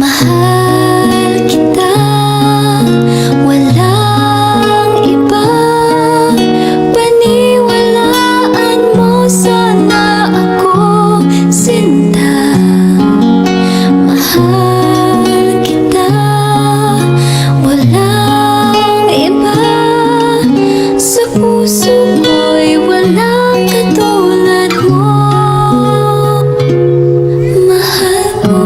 Mahal kita, walang iba. Paniwalaan mo sana ako, sinta. Mahal kita, walang iba. Sa puso ko'y walang katulad mo. Mahal ko.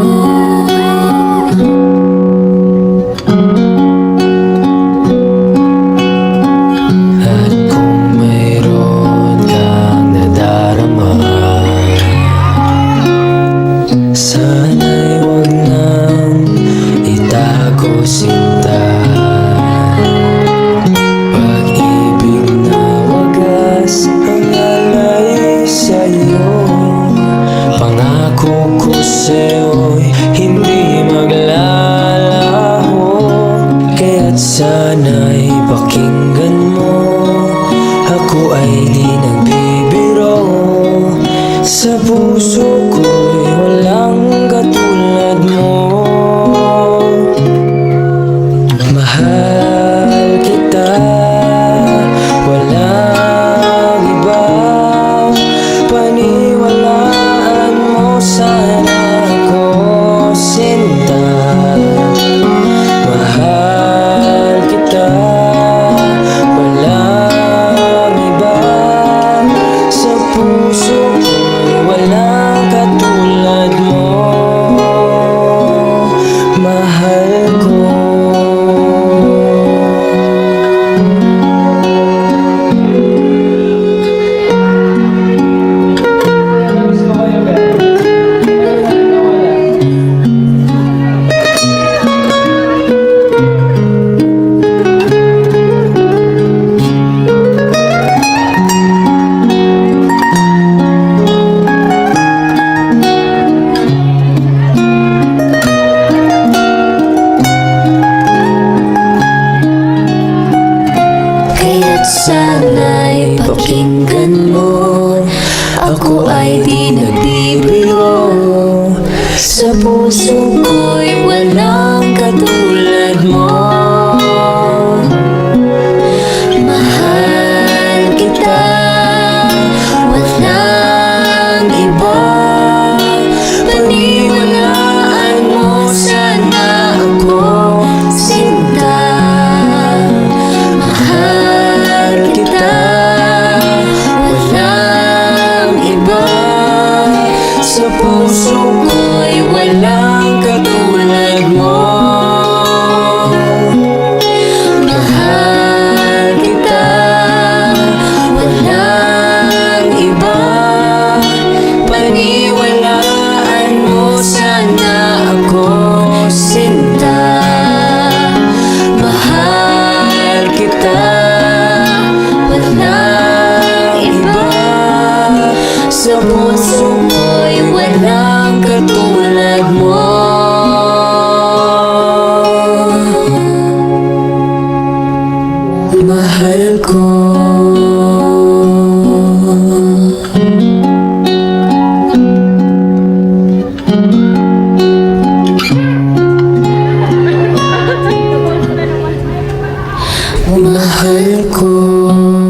At kung mayroon kang nadarama, sana'y huwag nang itago, sinta. Pag-ibig na wagas ang alay sa'yo. Pangako ko sa'yo'y hindi maglalaho. Kaya't sana'y pakinggan mo, ako ay di nagbibiro. Sa puso ko'y walang katulad mo. Mahal kita, walang iba. Paniwalaan mo sana ako, sinta. Mahal kita, walang iba. Sa puso ko'y walang katulad mo. Mahal ko. Kaya't sana'y pakinggan mo, ako ay di nagbibiro. Sa puso ko'y walang katulad mo. Mahal kita, walang iba. Paniwalaan mo sana ako, sinta. Mahal kita, walang iba. Sa puso ko'y walang katulad mo. Mahal kita, walang iba. Paniwalaan mo sana ako, sinta. Mahal kita, walang iba. Sa puso ko'y walang katulad mo. Mahal ko. Mahal ko.